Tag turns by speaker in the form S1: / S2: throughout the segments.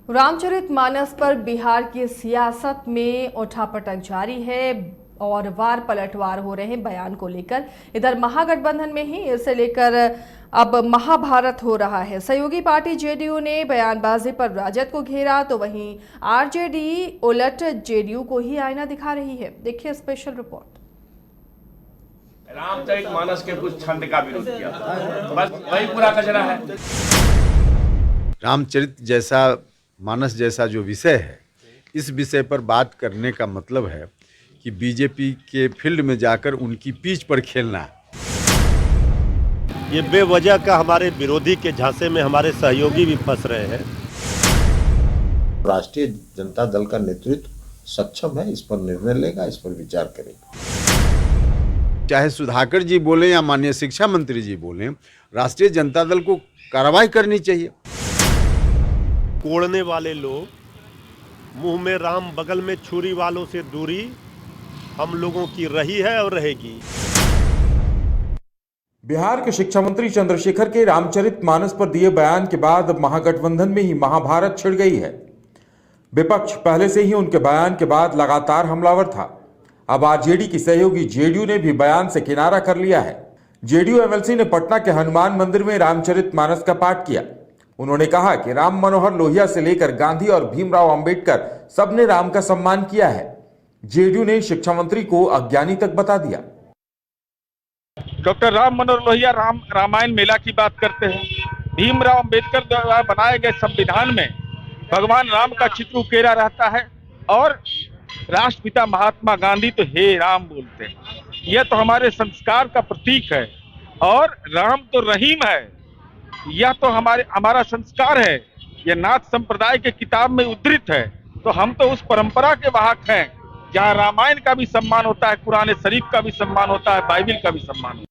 S1: रामचरितमानस पर बिहार की सियासत में उठापटक जारी है और वार पलटवार हो रहे हैं बयान को लेकर। इधर महागठबंधन में ही इसे लेकर अब महाभारत हो रहा है। सहयोगी पार्टी जेडीयू ने बयानबाजी पर राजद को घेरा, तो वहीं आरजेडी उलट जेडीयू को ही आईना दिखा रही है। देखिए स्पेशल रिपोर्ट।
S2: रामचरितमानस के कुछ छंद का विरोध किया, बस वही पूरा कचरा है।
S3: रामचरितमानस जैसा जो विषय है, इस विषय पर बात करने का मतलब है कि बीजेपी के फील्ड में जाकर उनकी पिच पर खेलना।
S4: ये बेवजह का हमारे विरोधी के झांसे में हमारे सहयोगी भी फंस रहे हैं।
S5: राष्ट्रीय जनता दल का नेतृत्व सक्षम है, इस पर निर्णय लेगा, इस पर विचार करेगा।
S3: चाहे सुधाकर जी बोले या माननीय शिक्षा मंत्री जी बोले, राष्ट्रीय जनता दल को कार्रवाई करनी चाहिए।
S4: कोड़ने वाले लोग, मुंह में राम बगल में छुरी वालों से दूरी हम लोगों की रही है और रहेगी।
S6: बिहार के शिक्षा मंत्री चंद्रशेखर के रामचरितमानस पर दिए बयान के बाद महागठबंधन में ही महाभारत छिड़ गई है। विपक्ष पहले से ही उनके बयान के बाद लगातार हमलावर था। अब आरजेडी की सहयोगी जेडीयू ने भी बयान से किनारा कर लिया है। जेडीयू एमएलसी ने पटना के हनुमान मंदिर में रामचरितमानस का पाठ किया। उन्होंने कहा कि राम मनोहर लोहिया से लेकर गांधी और भीमराव अंबेडकर सबने राम का सम्मान किया है। जेडीयू ने शिक्षा मंत्री को अज्ञानी तक बता दिया।
S2: डॉक्टर राम मनोहर लोहिया रामायण मेला की बात करते हैं। भीमराव अंबेडकर द्वारा बनाए गए संविधान में भगवान राम का चित्र उकेरा रहता है और राष्ट्रपिता महात्मा गांधी तो हे राम बोलते हैं। यह तो हमारे संस्कार का प्रतीक है और राम तो रहीम है। यह तो हमारा संस्कार है। यह नाथ संप्रदाय के किताब में उद्धृत है। तो हम तो उस परंपरा के वाहक हैं जहां रामायण का भी सम्मान होता है, कुरान शरीफ का भी सम्मान होता है, बाइबिल का भी सम्मान होता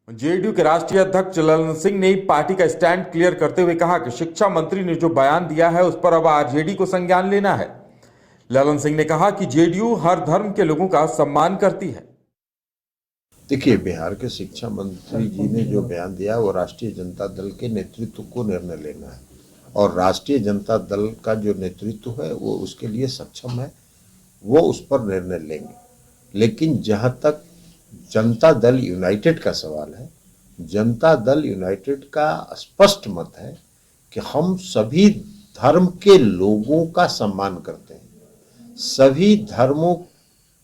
S2: है।
S6: जेडीयू के राष्ट्रीय अध्यक्ष ललन सिंह ने पार्टी का स्टैंड क्लियर करते हुए कहा कि शिक्षा मंत्री ने जो बयान दिया है उस पर अब आरजेडी को संज्ञान लेना है। ललन सिंह ने कहा कि जेडीयू हर धर्म के लोगों का सम्मान करती है।
S5: देखिए, बिहार के शिक्षा मंत्री जी ने जो बयान दिया वो राष्ट्रीय जनता दल के नेतृत्व को निर्णय लेना है और राष्ट्रीय जनता दल का जो नेतृत्व है वो उसके लिए सक्षम है, वो उस पर निर्णय लेंगे। लेकिन जहां तक जनता दल यूनाइटेड का सवाल है, जनता दल यूनाइटेड का स्पष्ट मत है कि हम सभी धर्म के लोगों का सम्मान करते हैं, सभी धर्मों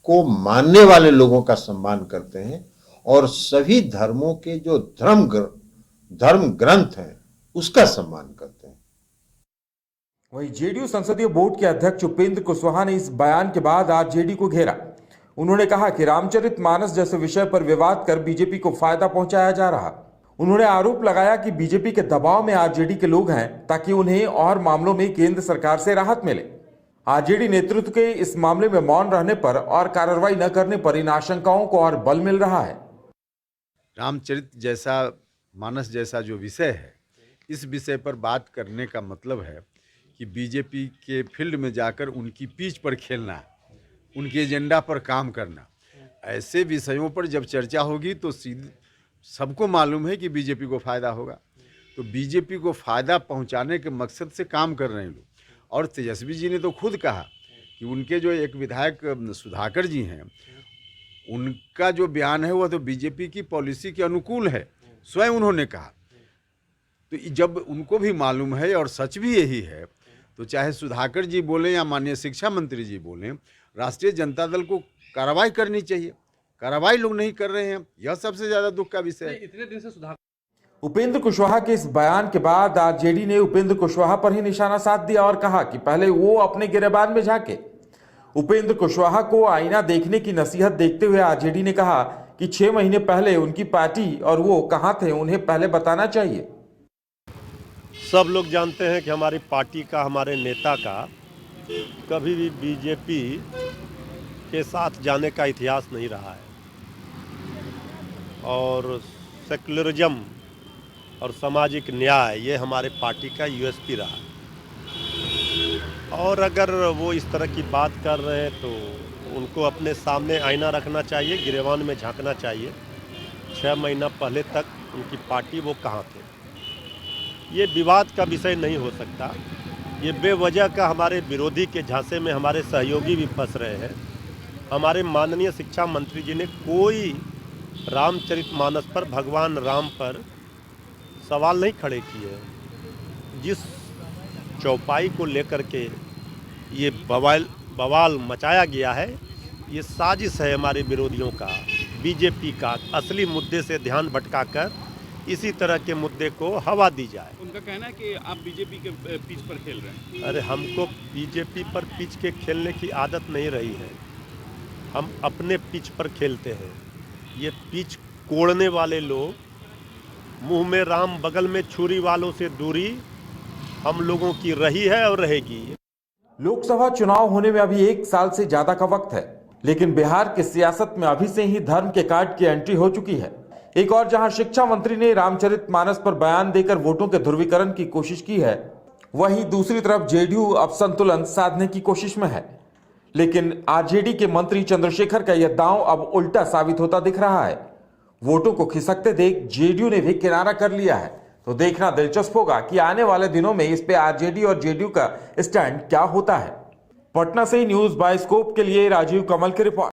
S5: को मानने वाले लोगों का सम्मान करते हैं और सभी धर्मों के जो धर्म ग्रंथ हैं उसका सम्मान करते हैं।
S6: वहीं जेडीयू संसदीय बोर्ड के अध्यक्ष उपेंद्र कुशवाहा ने इस बयान के बाद आरजेडी को घेरा। उन्होंने कहा कि रामचरितमानस जैसे विषय पर विवाद कर बीजेपी को फायदा पहुंचाया जा रहा। उन्होंने आरोप लगाया कि बीजेपी के दबाव में आरजेडी के लोग हैं ताकि उन्हें और मामलों में केंद्र सरकार से राहत मिले। आरजेडी नेतृत्व के इस मामले में मौन रहने पर और कार्रवाई न करने पर इन आशंकाओं को और बल मिल रहा है।
S3: रामचरितमानस जैसा जो विषय है, इस विषय पर बात करने का मतलब है कि बीजेपी के फील्ड में जाकर उनकी पिच पर खेलना, उनके एजेंडा पर काम करना। ऐसे विषयों पर जब चर्चा होगी तो सबको मालूम है कि बीजेपी को फ़ायदा होगा। तो बीजेपी को फ़ायदा पहुंचाने के मकसद से काम कर रहे हैं लोग। और तेजस्वी जी ने तो खुद कहा कि उनके जो एक विधायक सुधाकर जी हैं, उनका जो बयान है वह तो बीजेपी की पॉलिसी के अनुकूल है, स्वयं उन्होंने कहा। तो जब उनको भी मालूम है और सच भी यही है, तो चाहे सुधाकर जी बोले या माननीय शिक्षा मंत्री जी बोले, राष्ट्रीय जनता दल को कार्रवाई करनी चाहिए। कार्रवाई लोग नहीं कर रहे हैं, यह सबसे ज़्यादा दुख का विषय है।
S2: इतने दिन से
S6: उपेंद्र कुशवाहा के इस बयान के बाद आरजेडी ने उपेंद्र कुशवाहा पर ही निशाना साध दिया और कहा कि पहले वो अपने गिरेबान में झांके। उपेंद्र कुशवाहा को आईना देखने की नसीहत देखते हुए आरजेडी ने कहा कि 6 महीने पहले उनकी पार्टी और वो कहां थे, उन्हें पहले बताना चाहिए।
S4: सब लोग जानते हैं कि हमारी पार्टी का, हमारे नेता का कभी भी बीजेपी के साथ जाने का इतिहास नहीं रहा है और सेकुलरिज्म और सामाजिक न्याय ये हमारे पार्टी का यूएसपी रहा है। और अगर वो इस तरह की बात कर रहे हैं तो उनको अपने सामने आईना रखना चाहिए, गिरेबान में झांकना चाहिए। 6 महीना पहले तक उनकी पार्टी वो कहाँ थे। ये विवाद का विषय नहीं हो सकता। ये बेवजह का हमारे विरोधी के झांसे में हमारे सहयोगी भी फंस रहे हैं। हमारे माननीय शिक्षा मंत्री जी ने कोई रामचरितमानस पर, भगवान राम पर सवाल नहीं खड़े किए। जिस चौपाई को लेकर के ये बवाल मचाया गया है, ये साजिश है हमारे विरोधियों का, बीजेपी का। असली मुद्दे से ध्यान भटकाकर इसी तरह के मुद्दे को हवा दी जाए।
S7: उनका कहना है कि आप बीजेपी के पिच पर खेल रहे हैं।
S4: अरे हमको बीजेपी पर पिच के खेलने की आदत नहीं रही है, हम अपने पिच पर खेलते हैं। ये पिच कोड़ने वाले लोग, मुंह में राम बगल में छुरी वालों से दूरी हम लोगों की रही है और रहेगी।
S6: लोकसभा चुनाव होने में अभी 1 साल से ज्यादा का वक्त है, लेकिन बिहार की सियासत में अभी से ही धर्म के कार्ड की एंट्री हो चुकी है। एक और जहां शिक्षा मंत्री ने रामचरितमानस पर बयान देकर वोटों के ध्रुवीकरण की कोशिश की है, वहीं दूसरी तरफ जेडीयू अब संतुलन साधने की कोशिश में है। लेकिन आरजेडी के मंत्री चंद्रशेखर का यह दांव अब उल्टा साबित होता दिख रहा है। वोटों को खिसकते देख जेडीयू ने भी किनारा कर लिया है। तो देखना दिलचस्प होगा कि आने वाले दिनों में इस पे आरजेडी और जेडीयू का स्टैंड क्या होता है। पटना से न्यूज बायोस्कोप के लिए राजीव कमल की रिपोर्ट।